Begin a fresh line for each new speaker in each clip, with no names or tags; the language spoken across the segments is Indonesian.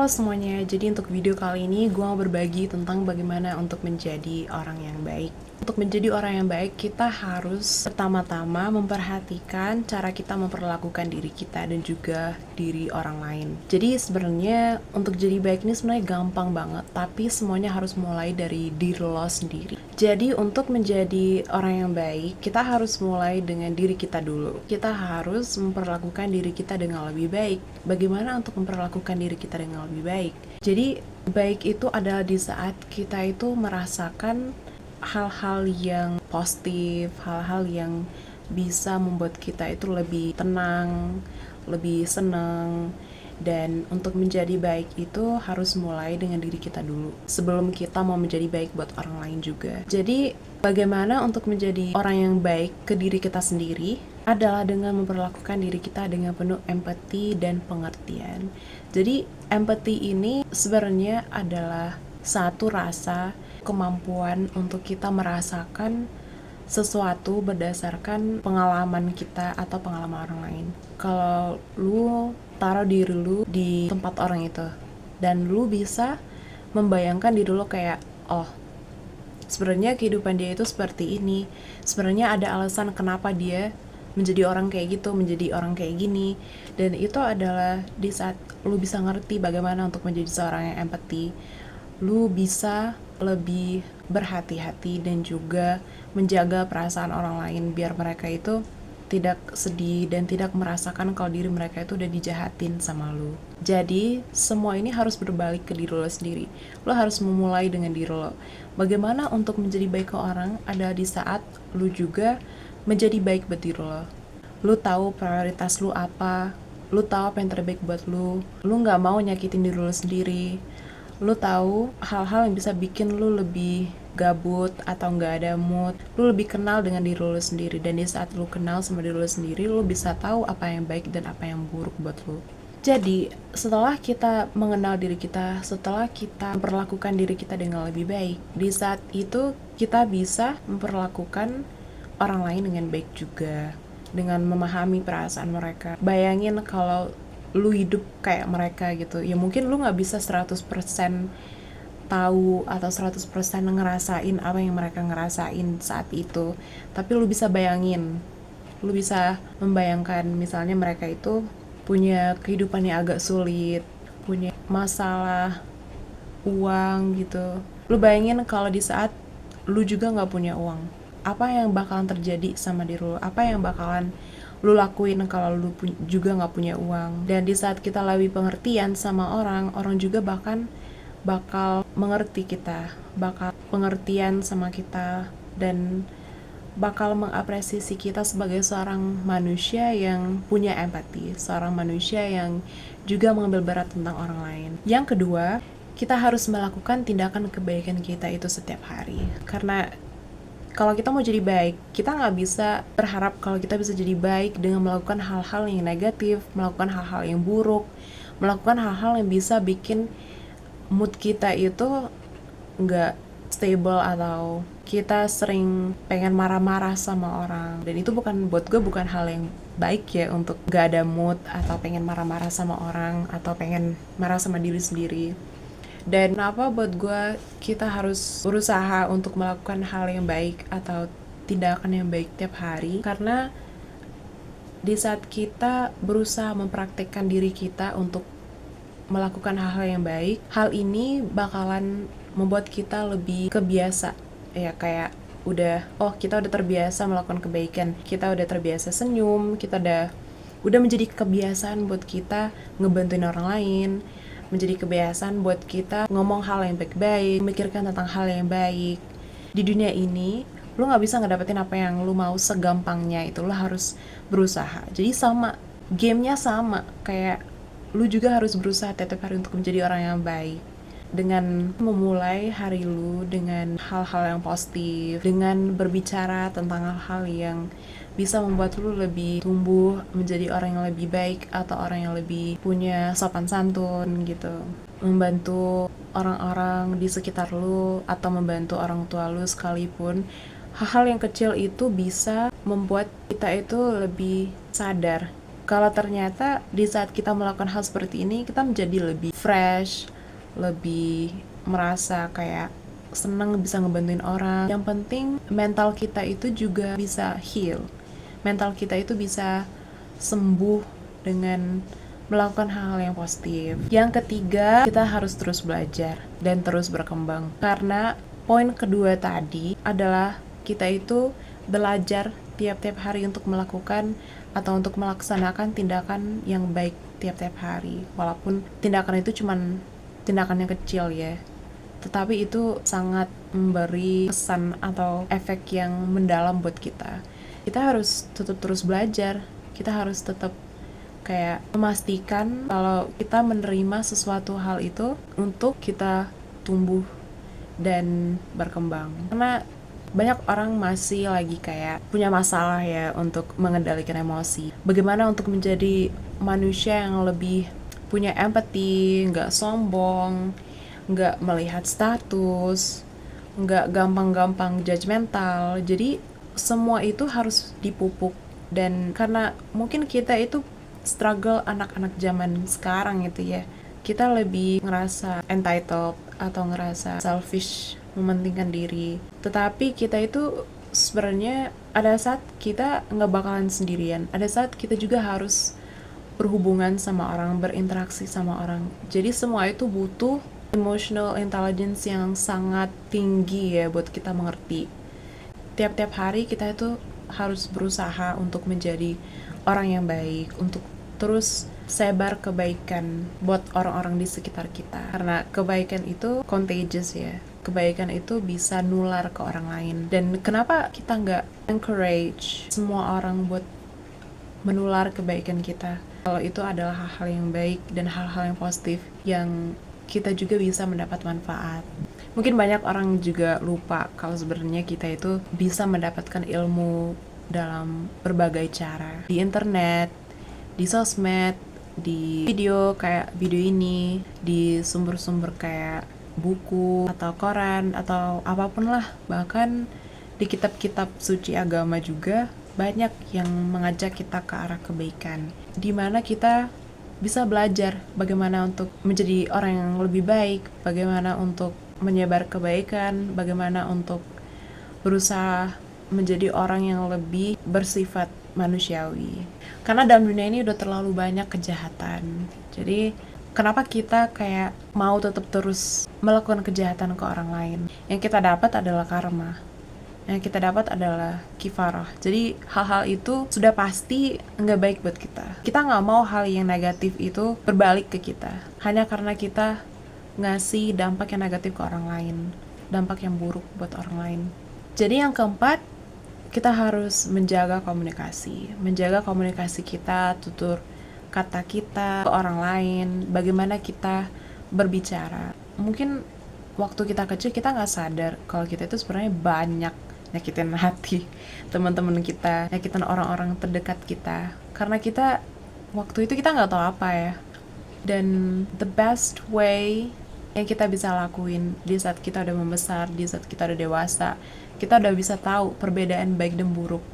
Halo semuanya, jadi untuk video kali ini gue mau berbagi tentang bagaimana untuk menjadi orang yang baik. Untuk menjadi orang yang baik, kita harus pertama-tama memperhatikan cara kita memperlakukan diri kita dan juga diri orang lain. Jadi sebenarnya untuk jadi baik ini sebenarnya gampang banget, tapi semuanya harus mulai dari diri lo sendiri. Jadi untuk menjadi orang yang baik, kita harus mulai dengan diri kita dulu. Kita harus memperlakukan diri kita dengan lebih baik. Bagaimana untuk memperlakukan diri kita dengan lebih baik? Jadi baik itu adalah di saat kita itu merasakan hal-hal yang positif, hal-hal yang bisa membuat kita itu lebih tenang, lebih senang. Dan untuk menjadi baik itu harus mulai dengan diri kita dulu sebelum kita mau menjadi baik buat orang lain juga. Jadi bagaimana untuk menjadi orang yang baik ke diri kita sendiri adalah dengan memperlakukan diri kita dengan penuh empati dan pengertian. Jadi empati ini sebenarnya adalah satu rasa kemampuan untuk kita merasakan sesuatu berdasarkan pengalaman kita atau pengalaman orang lain. Kalau lu taruh diri lu di tempat orang itu dan lu bisa membayangkan diri lu kayak, oh sebenarnya kehidupan dia itu seperti ini, sebenarnya ada alasan kenapa dia menjadi orang kayak gitu, menjadi orang kayak gini. Dan itu adalah di saat lu bisa ngerti bagaimana untuk menjadi seorang yang empati, lu bisa lebih berhati-hati dan juga menjaga perasaan orang lain biar mereka itu tidak sedih dan tidak merasakan kalau diri mereka itu udah dijahatin sama lu. Jadi semua ini harus berbalik ke diri lo sendiri. Lo harus memulai dengan diri lo. Bagaimana untuk menjadi baik ke orang adalah di saat lu juga menjadi baik buat diri lo. Lu tahu prioritas lu apa, lu tahu apa yang terbaik buat lu nggak mau nyakitin diri lo sendiri. Lu tahu hal-hal yang bisa bikin lu lebih gabut atau nggak ada mood. Lu lebih kenal dengan diri lu sendiri, dan di saat lu kenal sama diri lu sendiri, lu bisa tahu apa yang baik dan apa yang buruk buat lu. Jadi setelah kita mengenal diri kita, setelah kita memperlakukan diri kita dengan lebih baik, di saat itu kita bisa memperlakukan orang lain dengan baik juga, dengan memahami perasaan mereka. Bayangin kalau lu hidup kayak mereka gitu, ya mungkin lu gak bisa 100% tahu atau 100% ngerasain apa yang mereka ngerasain saat itu, tapi lu bisa bayangin, lu bisa membayangkan misalnya mereka itu punya kehidupan yang agak sulit, punya masalah uang gitu. Lu bayangin kalau di saat lu juga gak punya uang, apa yang bakalan terjadi sama diri lu, apa yang bakalan lu lakuin kalau lu juga gak punya uang. Dan di saat kita lebih pengertian sama orang juga bakal mengerti kita, bakal pengertian sama kita, dan bakal mengapresiasi kita sebagai seorang manusia yang punya empati, seorang manusia yang juga mengambil berat tentang orang lain. Yang kedua, kita harus melakukan tindakan kebaikan kita itu setiap hari. Karena kalau kita mau jadi baik, kita nggak bisa berharap kalau kita bisa jadi baik dengan melakukan hal-hal yang negatif, melakukan hal-hal yang buruk, melakukan hal-hal yang bisa bikin mood kita itu nggak stable atau kita sering pengen marah-marah sama orang. Dan itu buat gue bukan hal yang baik ya, untuk nggak ada mood atau pengen marah-marah sama orang atau pengen marah sama diri sendiri. Dan kenapa buat gue kita harus berusaha untuk melakukan hal yang baik atau tindakan yang baik tiap hari? Karena di saat kita berusaha mempraktekkan diri kita untuk melakukan hal-hal yang baik, hal ini bakalan membuat kita lebih kebiasa. Ya kayak kita udah terbiasa melakukan kebaikan, kita udah terbiasa senyum, kita udah menjadi kebiasaan buat kita ngebantuin orang lain, menjadi kebiasaan buat kita ngomong hal yang baik-baik, memikirkan tentang hal yang baik. Di dunia ini, lu gak bisa ngedapetin apa yang lu mau segampangnya itu, lu harus berusaha. Jadi gamenya sama, kayak lu juga harus berusaha tiap hari untuk menjadi orang yang baik. Dengan memulai hari lu dengan hal-hal yang positif, dengan berbicara tentang hal-hal yang bisa membuat lu lebih tumbuh menjadi orang yang lebih baik atau orang yang lebih punya sopan santun gitu. Membantu orang-orang di sekitar lu atau membantu orang tua lu sekalipun. Hal-hal yang kecil itu bisa membuat kita itu lebih sadar Kalau ternyata di saat kita melakukan hal seperti ini, kita menjadi lebih fresh, lebih merasa kayak senang bisa ngebantuin orang. Yang penting mental kita itu juga bisa heal. Mental kita itu bisa sembuh dengan melakukan hal-hal yang positif. Yang ketiga, kita harus terus belajar dan terus berkembang. Karena poin kedua tadi adalah kita itu belajar tiap-tiap hari untuk melakukan atau untuk melaksanakan tindakan yang baik tiap-tiap hari. Walaupun tindakan itu cuman tindakan yang kecil ya, tetapi itu sangat memberi kesan atau efek yang mendalam buat kita. Kita harus tetap terus belajar, kita harus tetap kayak memastikan kalau kita menerima sesuatu hal itu untuk kita tumbuh dan berkembang. Karena banyak orang masih lagi kayak punya masalah ya untuk mengendalikan emosi. Bagaimana untuk menjadi manusia yang lebih punya empati, nggak sombong, nggak melihat status, nggak gampang-gampang judgmental. Jadi semua itu harus dipupuk. Dan karena mungkin kita itu struggle anak-anak zaman sekarang gitu ya, kita lebih ngerasa entitled atau ngerasa selfish, mementingkan diri. Tetapi kita itu sebenarnya ada saat kita nggak bakalan sendirian. Ada saat kita juga harus berhubungan sama orang, berinteraksi sama orang. Jadi semua itu butuh emotional intelligence yang sangat tinggi ya buat kita mengerti. Tiap-tiap hari kita itu harus berusaha untuk menjadi orang yang baik, untuk terus sebar kebaikan buat orang-orang di sekitar kita. Karena kebaikan itu contagious ya. Kebaikan itu bisa nular ke orang lain. Dan kenapa kita nggak encourage semua orang buat menular kebaikan kita? Kalau itu adalah hal-hal yang baik dan hal-hal yang positif yang kita juga bisa mendapat manfaat. Mungkin banyak orang juga lupa kalau sebenarnya kita itu bisa mendapatkan ilmu dalam berbagai cara. Di internet, di sosmed, di video kayak video ini, di sumber-sumber kayak buku atau koran atau apapun lah. Bahkan di kitab-kitab suci agama juga banyak yang mengajak kita ke arah kebaikan, dimana kita bisa belajar bagaimana untuk menjadi orang yang lebih baik, bagaimana untuk menyebar kebaikan, bagaimana untuk berusaha menjadi orang yang lebih bersifat manusiawi. Karena dalam dunia ini udah terlalu banyak kejahatan. Jadi kenapa kita kayak mau tetap terus melakukan kejahatan ke orang lain? Yang kita dapat adalah karma. Yang kita dapat adalah kifarah. Jadi hal-hal itu sudah pasti nggak baik buat kita. Kita nggak mau hal yang negatif itu berbalik ke kita. Hanya karena kita ngasih dampak yang negatif ke orang lain. Dampak yang buruk buat orang lain. Jadi yang keempat, kita harus menjaga komunikasi. Menjaga komunikasi kita, tutur kata kita ke orang lain. Bagaimana kita berbicara. Mungkin waktu kita kecil kita nggak sadar kalau kita itu sebenarnya banyak nyakitin hati teman-teman kita, nyakitin orang-orang terdekat kita, karena kita waktu itu kita nggak tahu apa ya. Dan the best way yang kita bisa lakuin di saat kita udah membesar, di saat kita udah dewasa, kita udah bisa tahu perbedaan baik dan buruk,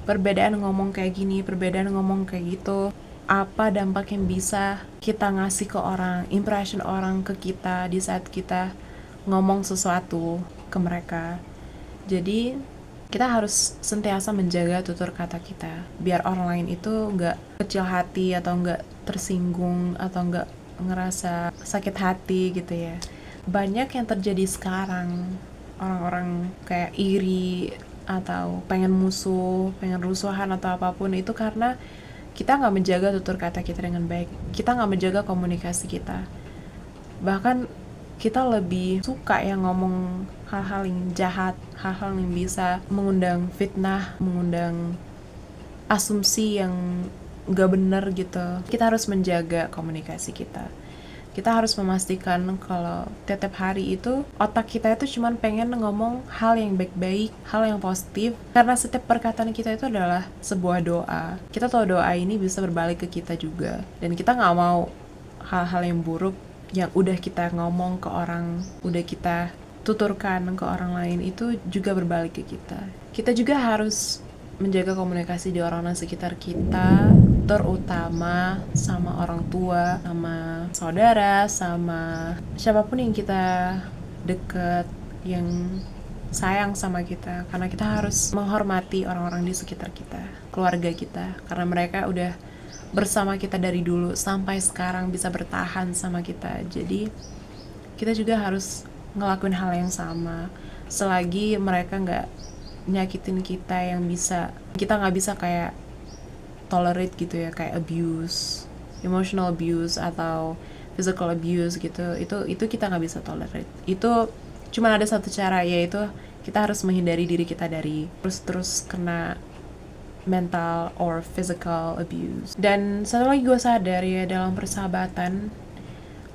perbedaan ngomong kayak gini, perbedaan ngomong kayak gitu, apa dampak yang bisa kita ngasih ke orang, impression orang ke kita di saat kita ngomong sesuatu ke mereka. Jadi kita harus sentiasa menjaga tutur kata kita biar orang lain itu nggak kecil hati atau nggak tersinggung atau nggak ngerasa sakit hati gitu ya. Banyak yang terjadi sekarang, orang-orang kayak iri atau pengen musuh, pengen rusuhan atau apapun itu karena kita nggak menjaga tutur kata kita dengan baik. Kita nggak menjaga komunikasi kita. Bahkan kita lebih suka yang ngomong hal-hal yang jahat, hal-hal yang bisa mengundang fitnah, mengundang asumsi yang gak benar gitu. Kita harus menjaga komunikasi kita. Kita harus memastikan kalau tiap hari itu otak kita itu cuma pengen ngomong hal yang baik-baik, hal yang positif. Karena setiap perkataan kita itu adalah sebuah doa. Kita tahu doa ini bisa berbalik ke kita juga. Dan kita gak mau hal-hal yang buruk yang udah kita ngomong ke orang, udah kita tuturkan ke orang lain itu juga berbalik ke kita. Kita juga harus menjaga komunikasi di orang-orang sekitar kita terutama sama orang tua, sama saudara, sama siapapun yang kita deket, yang sayang sama kita, karena kita harus menghormati orang-orang di sekitar kita, keluarga kita, karena mereka udah bersama kita dari dulu sampai sekarang bisa bertahan sama kita. Jadi kita juga harus ngelakuin hal yang sama selagi mereka nggak nyakitin kita, yang bisa kita nggak bisa kayak tolerate gitu ya, kayak abuse, emotional abuse atau physical abuse gitu. Itu kita nggak bisa tolerate. Itu cuma ada satu cara, yaitu kita harus menghindari diri kita dari terus kena mental or physical abuse. Dan satu lagi gue sadar ya, dalam persahabatan,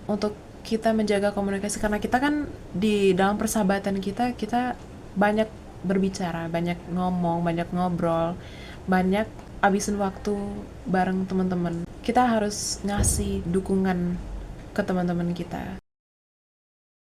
untuk kita menjaga komunikasi, karena kita kan di dalam persahabatan kita banyak berbicara, banyak ngomong, banyak ngobrol, banyak abisin waktu bareng teman-teman. Kita harus ngasih dukungan ke teman-teman kita.